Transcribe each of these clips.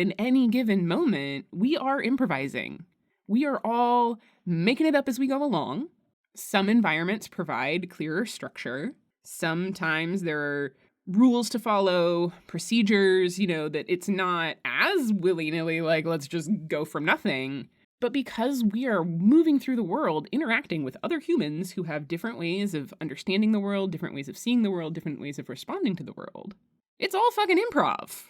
In any given moment, we are improvising. We are all making it up as we go along. Some environments provide clearer structure. Sometimes there are rules to follow, procedures, that it's not as willy-nilly like, let's just go from nothing. But because we are moving through the world, interacting with other humans who have different ways of understanding the world, different ways of seeing the world, different ways of responding to the world, it's all fucking improv.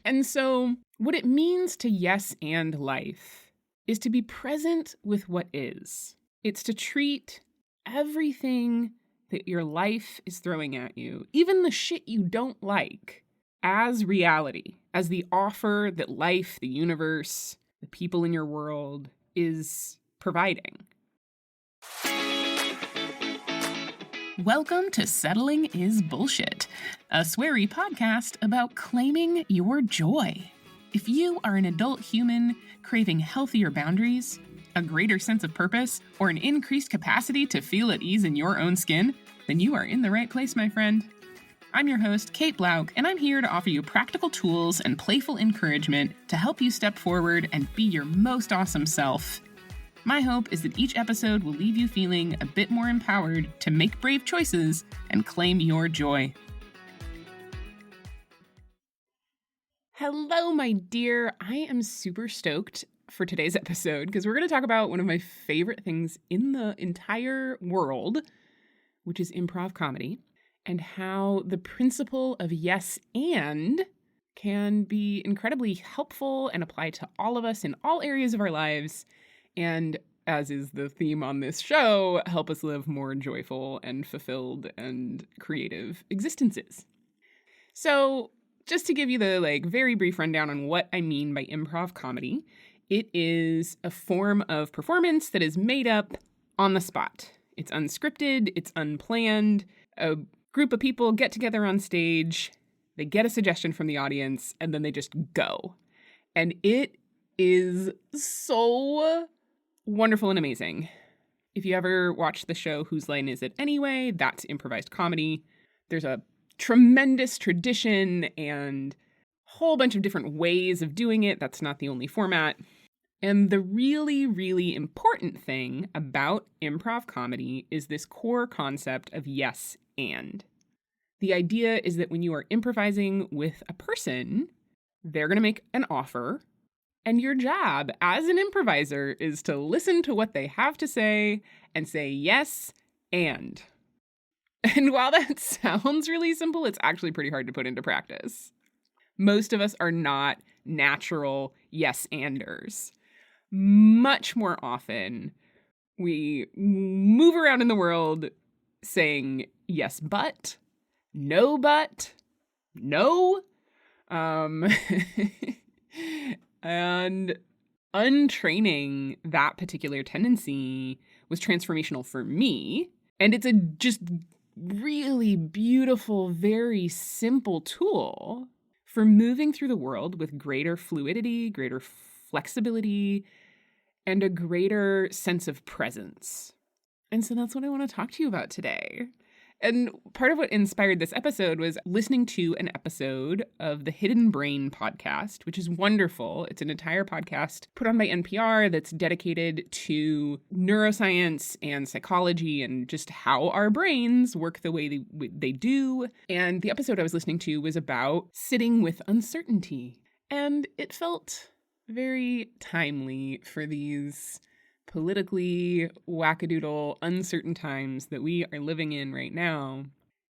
And so what it means to yes and life is to be present with what is. It's to treat everything that your life is throwing at you, even the shit you don't like, as reality, as the offer that life, the universe, the people in your world is providing. Welcome to Settling is Bullshit, a sweary podcast about claiming your joy. If you are an adult human craving healthier boundaries, a greater sense of purpose, or an increased capacity to feel at ease in your own skin, then you are in the right place, my friend. I'm your host, Kate Blauk, and I'm here to offer you practical tools and playful encouragement to help you step forward and be your most awesome self. My hope is that each episode will leave you feeling a bit more empowered to make brave choices and claim your joy. Hello, my dear. I am super stoked for today's episode because we're going to talk about one of my favorite things in the entire world, which is improv comedy, and how the principle of yes and can be incredibly helpful and apply to all of us in all areas of our lives, and, as is the theme on this show, help us live more joyful and fulfilled and creative existences. So, just to give you the very brief rundown on what I mean by improv comedy, it is a form of performance that is made up on the spot. It's unscripted, it's unplanned. A group of people get together on stage, they get a suggestion from the audience, and then they just go. And it is so wonderful and amazing. If you ever watch the show Whose Line Is It Anyway, that's improvised comedy. There's a tremendous tradition and a whole bunch of different ways of doing it. That's not the only format. And the really, really important thing about improv comedy is this core concept of yes and. The idea is that when you are improvising with a person, they're going to make an offer, and your job as an improviser is to listen to what they have to say and say yes and. And while that sounds really simple, it's actually pretty hard to put into practice. Most of us are not natural yes-anders. Much more often, we move around in the world saying yes, but, no, and untraining that particular tendency was transformational for me. And it's a just really beautiful, very simple tool for moving through the world with greater fluidity, greater flexibility, and a greater sense of presence. And so that's what I want to talk to you about today. And part of what inspired this episode was listening to an episode of the Hidden Brain podcast, which is wonderful. It's an entire podcast put on by NPR that's dedicated to neuroscience and psychology and just how our brains work the way they do. And the episode I was listening to was about sitting with uncertainty. And it felt very timely for these politically wackadoodle, uncertain times that we are living in right now.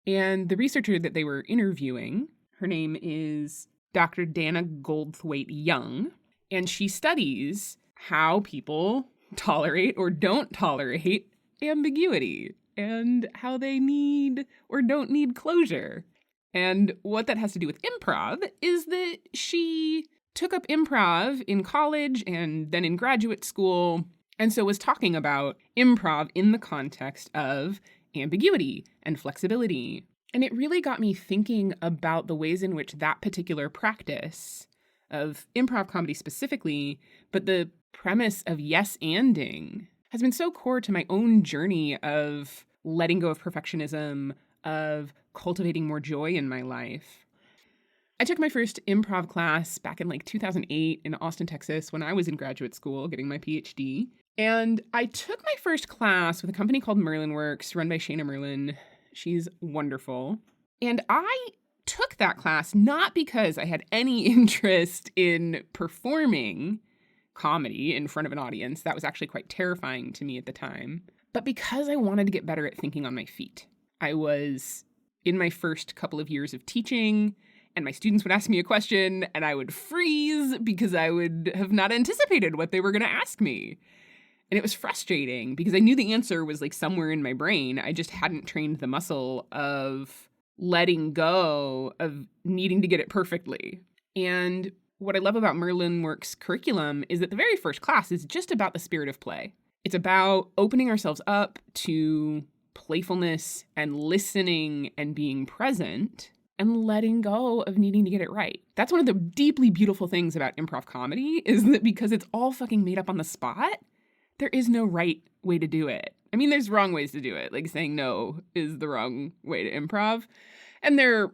And the researcher that they were interviewing, her name is Dr. Dana Goldthwaite-Young, and she studies how people tolerate or don't tolerate ambiguity and how they need or don't need closure. And what that has to do with improv is that she took up improv in college and then in graduate school, and so was talking about improv in the context of ambiguity and flexibility. And it really got me thinking about the ways in which that particular practice of improv comedy specifically, but the premise of yes-anding has been so core to my own journey of letting go of perfectionism, of cultivating more joy in my life. I took my first improv class back in like 2008 in Austin, Texas, when I was in graduate school getting my PhD. And I took my first class with a company called Merlin Works, run by Shayna Merlin. She's wonderful. And I took that class not because I had any interest in performing comedy in front of an audience. That was actually quite terrifying to me at the time. But because I wanted to get better at thinking on my feet. I was in my first couple of years of teaching, and my students would ask me a question, and I would freeze because I would have not anticipated what they were going to ask me. And it was frustrating because I knew the answer was like somewhere in my brain. I just hadn't trained the muscle of letting go of needing to get it perfectly. And what I love about Merlin Works curriculum is that the very first class is just about the spirit of play. It's about opening ourselves up to playfulness and listening and being present and letting go of needing to get it right. That's one of the deeply beautiful things about improv comedy is that because it's all fucking made up on the spot, there is no right way to do it. I mean, there's wrong ways to do it. Like saying no is the wrong way to improv. And there are,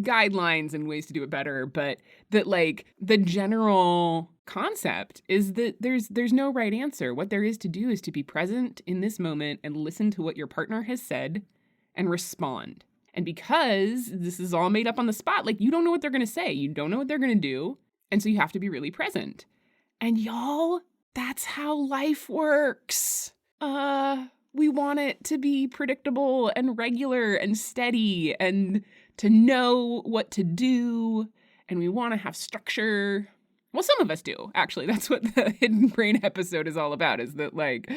guidelines and ways to do it better, but that like the general concept is that there's no right answer. What there is to do is to be present in this moment and listen to what your partner has said and respond. And because this is all made up on the spot, like you don't know what they're going to say. You don't know what they're going to do. And so you have to be really present. And y'all, that's how life works. We want it to be predictable and regular and steady and to know what to do. And we want to have structure. Well, some of us do, actually. That's what the Hidden Brain episode is all about, is that like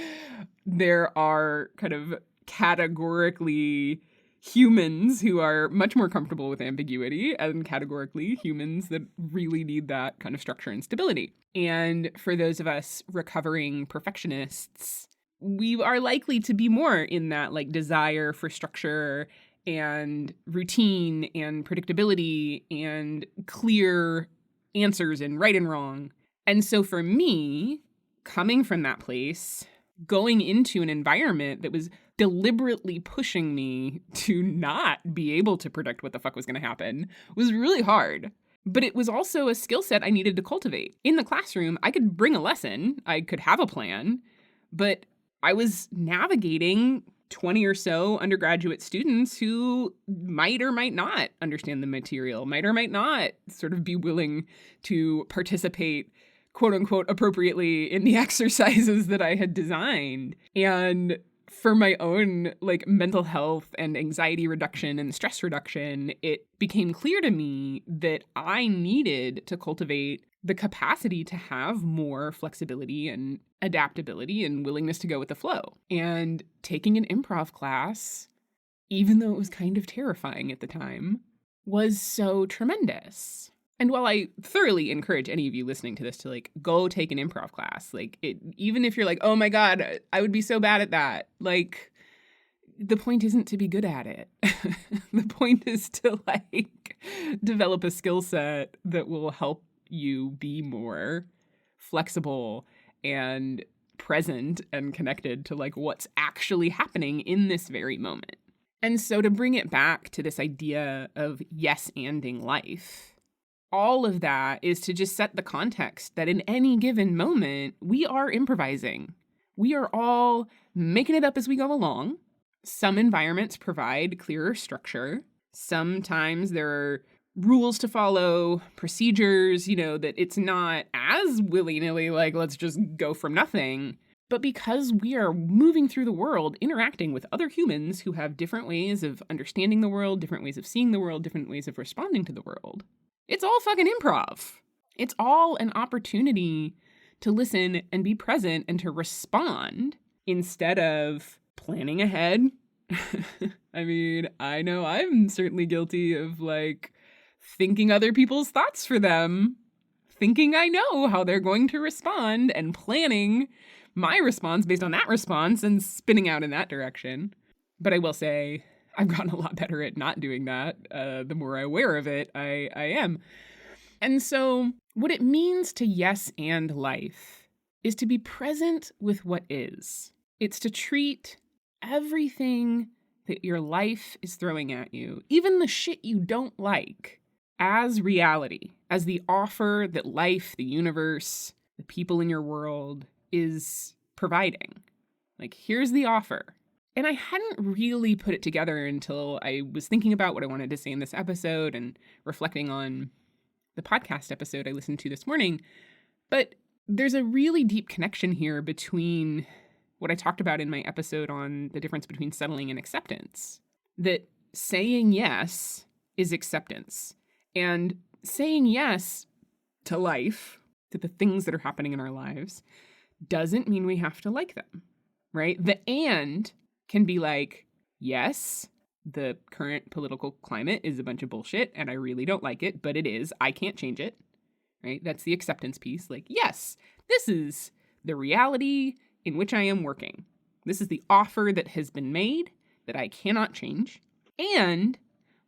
there are kind of categorically humans who are much more comfortable with ambiguity and categorically humans that really need that kind of structure and stability. And for those of us recovering perfectionists, we are likely to be more in that like desire for structure and routine and predictability and clear answers and right and wrong. And so for me, coming from that place, going into an environment that was deliberately pushing me to not be able to predict what the fuck was going to happen was really hard. But it was also a skill set I needed to cultivate. In the classroom, I could bring a lesson, I could have a plan, but I was navigating 20 or so undergraduate students who might or might not understand the material, might or might not sort of be willing to participate, quote unquote, appropriately in the exercises that I had designed. And for my own like mental health and anxiety reduction and stress reduction, it became clear to me that I needed to cultivate the capacity to have more flexibility and adaptability and willingness to go with the flow. And taking an improv class, even though it was kind of terrifying at the time, was so tremendous. And while I thoroughly encourage any of you listening to this to like go take an improv class, like even if you're like, oh my God, I would be so bad at that. Like the point isn't to be good at it. The point is to like develop a skill set that will help you be more flexible and present and connected to like what's actually happening in this very moment. And so to bring it back to this idea of yes-anding life, all of that is to just set the context that in any given moment, we are improvising. We are all making it up as we go along. Some environments provide clearer structure. Sometimes there are rules to follow, procedures, that it's not as willy-nilly like, let's just go from nothing. But because we are moving through the world, interacting with other humans who have different ways of understanding the world, different ways of seeing the world, different ways of responding to the world, it's all fucking improv. It's all an opportunity to listen and be present and to respond instead of planning ahead. I mean, I know I'm certainly guilty of like thinking other people's thoughts for them, thinking I know how they're going to respond and planning my response based on that response and spinning out in that direction. But I will say I've gotten a lot better at not doing that. The more aware of it I am. And so what it means to yes and life is to be present with what is. It's to treat everything that your life is throwing at you, even the shit you don't like, as reality, as the offer that life, the universe, the people in your world is providing. Like, here's the offer. And I hadn't really put it together until I was thinking about what I wanted to say in this episode and reflecting on the podcast episode I listened to this morning. But there's a really deep connection here between what I talked about in my episode on the difference between settling and acceptance. That saying yes is acceptance. And saying yes to life, to the things that are happening in our lives, doesn't mean we have to like them, right? The and can be like, yes, the current political climate is a bunch of bullshit and I really don't like it, but it is. I can't change it, right? That's the acceptance piece. Like, yes, this is the reality in which I am working. This is the offer that has been made that I cannot change. And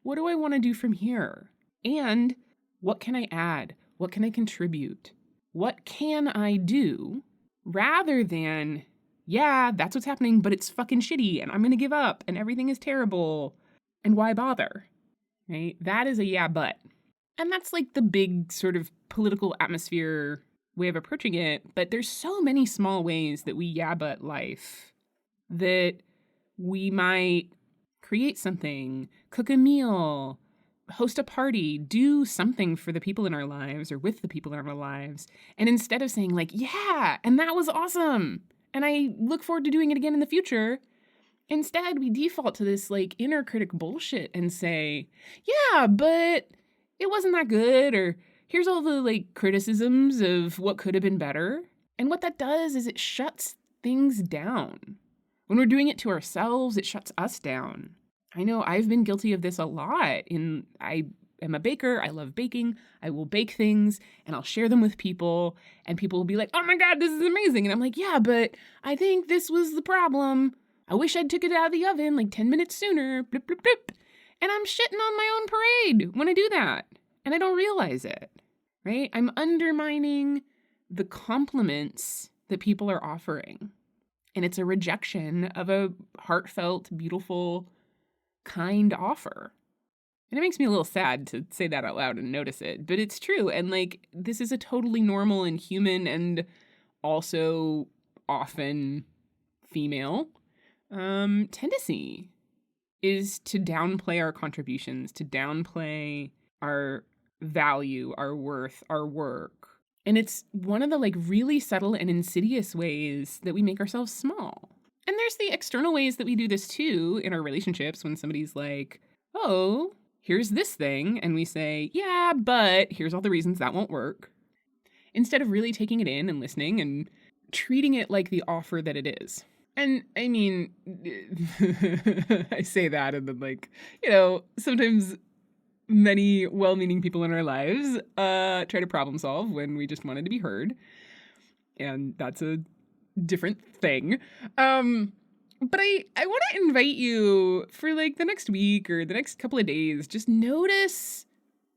what do I want to do from here? And what can I add? What can I contribute? What can I do rather than, yeah, that's what's happening, but it's fucking shitty and I'm going to give up and everything is terrible. And why bother? Right? That is a yeah, but. And that's like the big sort of political atmosphere way of approaching it. But there's so many small ways that we yeah, but life that we might create something, cook a meal, host a party, do something for the people in our lives or with the people in our lives. And instead of saying like, yeah, and that was awesome, and I look forward to doing it again in the future, instead we default to this like inner critic bullshit and say, yeah, but it wasn't that good, or here's all the like criticisms of what could have been better. And what that does is it shuts things down. When we're doing it to ourselves, it shuts us down. I know I've been guilty of this a lot. I am a baker. I love baking. I will bake things and I'll share them with people and people will be like, oh my God, this is amazing. And I'm like, yeah, but I think this was the problem. I wish I'd took it out of the oven like 10 minutes sooner. Blip, blip, blip. And I'm shitting on my own parade when I do that. And I don't realize it, right? I'm undermining the compliments that people are offering. And it's a rejection of a heartfelt, beautiful, kind offer. And it makes me a little sad to say that out loud and notice it, but it's true. And like, this is a totally normal and human and also often female tendency, is to downplay our contributions, to downplay our value, our worth, our work. And it's one of the like really subtle and insidious ways that we make ourselves small. And there's the external ways that we do this too in our relationships, when somebody's like, oh, here's this thing. And we say, yeah, but here's all the reasons that won't work. Instead of really taking it in and listening and treating it like the offer that it is. And I mean, I say that and then like, you know, sometimes many well-meaning people in our lives try to problem solve when we just wanted to be heard. And that's a different thing. But I want to invite you for like the next week or the next couple of days, just notice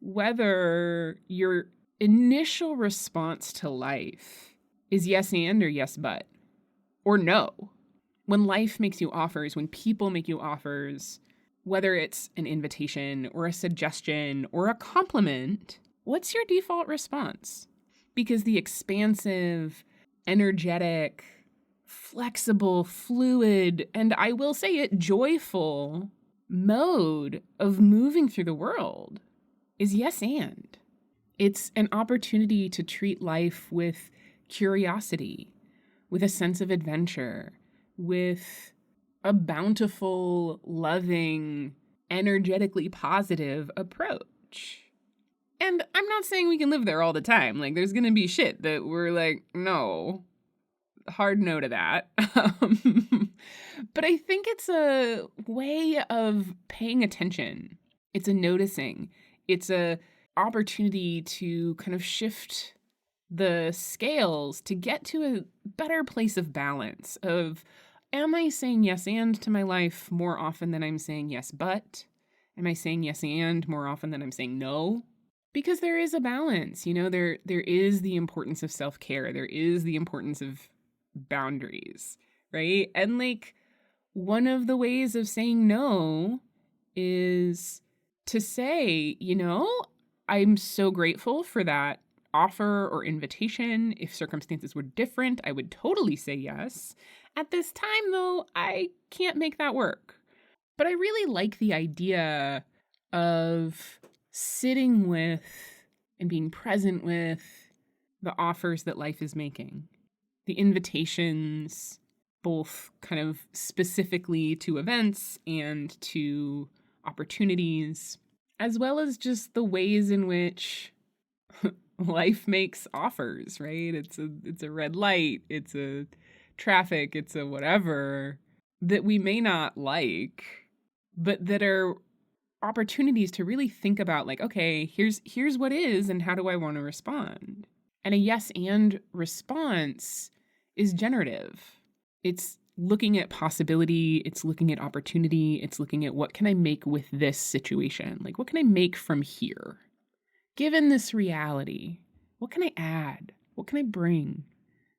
whether your initial response to life is yes and or yes but or no. When life makes you offers, when people make you offers, whether it's an invitation or a suggestion or a compliment, what's your default response? Because the expansive, energetic, flexible, fluid, and I will say it, joyful mode of moving through the world is yes and. It's an opportunity to treat life with curiosity, with a sense of adventure, with a bountiful, loving, energetically positive approach. And I'm not saying we can live there all the time. Like, there's going to be shit that we're like, no, hard no to that. But I think it's a way of paying attention. It's a noticing. It's a opportunity to kind of shift the scales to get to a better place of balance of, am I saying yes and to my life more often than I'm saying yes but? Am I saying yes and more often than I'm saying no? Because there is a balance, you know, there is the importance of self-care. There is the importance of boundaries, right? And like, one of the ways of saying no is to say, you know, I'm so grateful for that offer or invitation. If circumstances were different, I would totally say yes. At this time, though, I can't make that work. But I really like the idea of sitting with and being present with the offers that life is making, the invitations, both kind of specifically to events and to opportunities, as well as just the ways in which life makes offers, right? It's a red light, it's a traffic, it's a whatever that we may not like, but that are opportunities to really think about, like, okay, here's what is and how do I want to respond? And a yes and response is generative. It's looking at possibility, it's looking at opportunity, it's looking at what can I make with this situation? Like, what can I make from here? Given this reality, what can I add? What can I bring?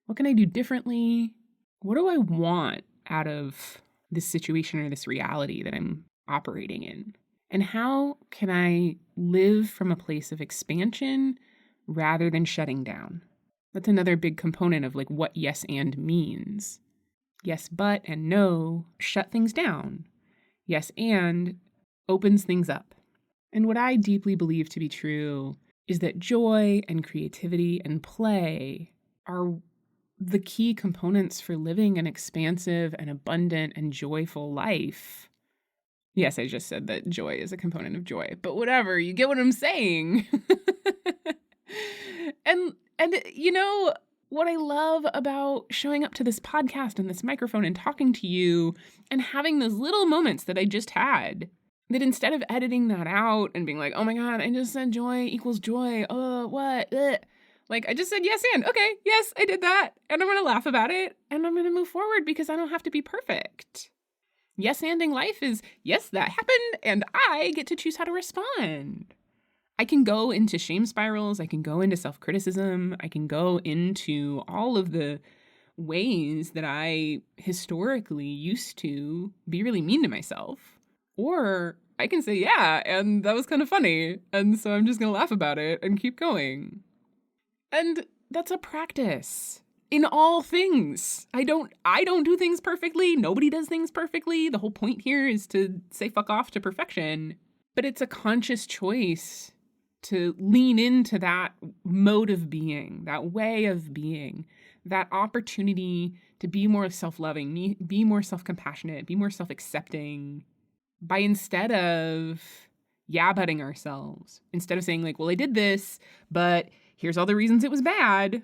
What can I do differently? What do I want out of this situation or this reality that I'm operating in? And how can I live from a place of expansion rather than shutting down? That's another big component of like what yes and means. Yes, but and no shut things down. Yes, and opens things up. And what I deeply believe to be true is that joy and creativity and play are the key components for living an expansive and abundant and joyful life. Yes, I just said that joy is a component of joy, but whatever, you get what I'm saying. and you know, what I love about showing up to this podcast and this microphone and talking to you and having those little moments that I just had, that instead of editing that out and being like, oh my God, I just said joy equals joy. Oh, what? Ugh. Like, I just said yes and. Okay, yes, I did that. And I'm going to laugh about it. And I'm going to move forward because I don't have to be perfect. Yes-anding life is, yes, that happened, and I get to choose how to respond. I can go into shame spirals. I can go into self-criticism. I can go into all of the ways that I historically used to be really mean to myself. Or I can say, yeah, and that was kind of funny, and so I'm just going to laugh about it and keep going. And that's a practice. In all things. I don't do things perfectly. Nobody does things perfectly. The whole point here is to say fuck off to perfection. But it's a conscious choice to lean into that mode of being, that way of being, that opportunity to be more self-loving, be more self-compassionate, be more self-accepting, by instead of yeah-butting ourselves, instead of saying like, well, I did this, but here's all the reasons it was bad.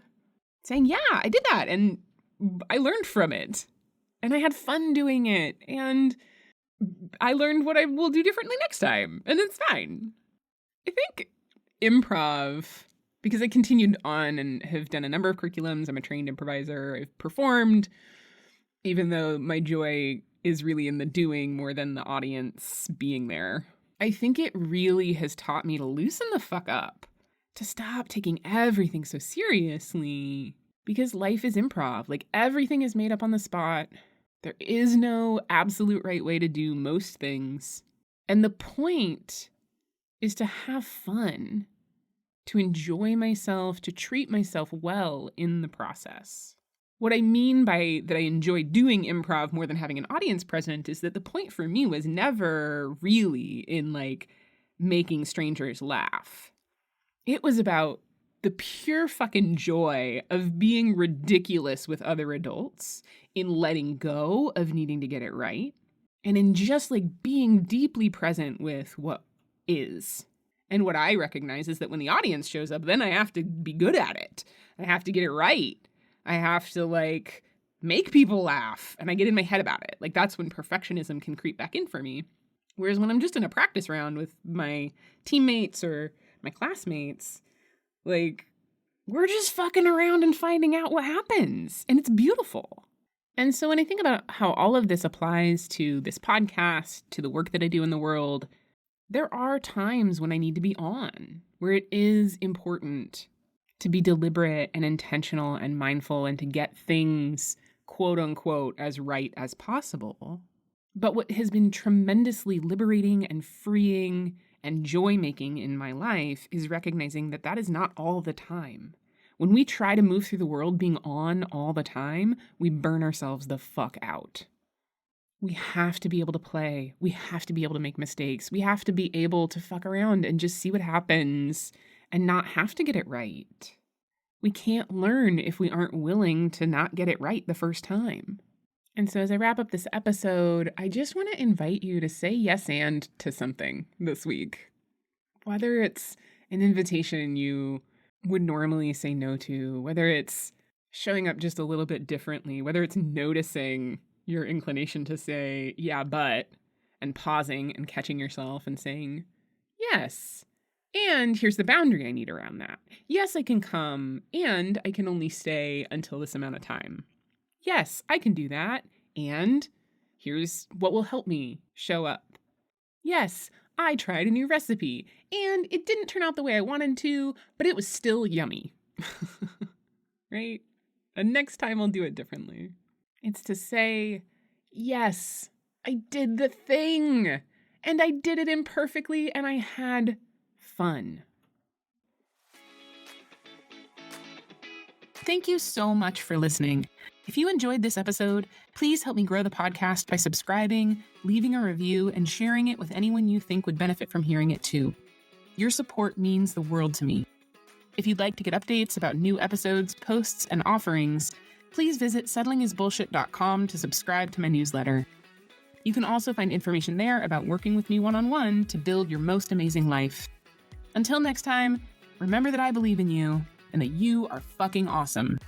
Saying, yeah, I did that, and I learned from it, and I had fun doing it, and I learned what I will do differently next time, and it's fine. I think improv, because I continued on and have done a number of curriculums, I'm a trained improviser, I've performed, even though my joy is really in the doing more than the audience being there. I think it really has taught me to loosen the fuck up, to stop taking everything so seriously, because life is improv. Like, everything is made up on the spot. There is no absolute right way to do most things. And the point is to have fun, to enjoy myself, to treat myself well in the process. What I mean by that I enjoy doing improv more than having an audience present is that the point for me was never really in like making strangers laugh. It was about the pure fucking joy of being ridiculous with other adults, in letting go of needing to get it right, and in just like being deeply present with what is. And what I recognize is that when the audience shows up, then I have to be good at it. I have to get it right. I have to like make people laugh, and I get in my head about it. Like, that's when perfectionism can creep back in for me. Whereas when I'm just in a practice round with my teammates or my classmates, like, we're just fucking around and finding out what happens. And it's beautiful. And so when I think about how all of this applies to this podcast, to the work that I do in the world, there are times when I need to be on, where it is important to be deliberate and intentional and mindful and to get things, quote unquote, as right as possible. But what has been tremendously liberating and freeing and joy making in my life is recognizing that that is not all the time. When we try to move through the world being on all the time, we burn ourselves the fuck out. We have to be able to play. We have to be able to make mistakes. We have to be able to fuck around and just see what happens and not have to get it right. We can't learn if we aren't willing to not get it right the first time. And so as I wrap up this episode, I just want to invite you to say yes and to something this week. Whether it's an invitation you would normally say no to, whether it's showing up just a little bit differently, whether it's noticing your inclination to say, yeah, but, and pausing and catching yourself and saying, yes. And here's the boundary I need around that. Yes, I can come, and I can only stay until this amount of time. Yes, I can do that, and here's what will help me show up. Yes, I tried a new recipe, and it didn't turn out the way I wanted to, but it was still yummy. Right? And next time I'll do it differently. It's to say, yes, I did the thing, and I did it imperfectly, and I had fun. Thank you so much for listening. If you enjoyed this episode, please help me grow the podcast by subscribing, leaving a review, and sharing it with anyone you think would benefit from hearing it too. Your support means the world to me. If you'd like to get updates about new episodes, posts, and offerings, please visit settlingisbullshit.com to subscribe to my newsletter. You can also find information there about working with me one-on-one to build your most amazing life. Until next time, remember that I believe in you and that you are fucking awesome.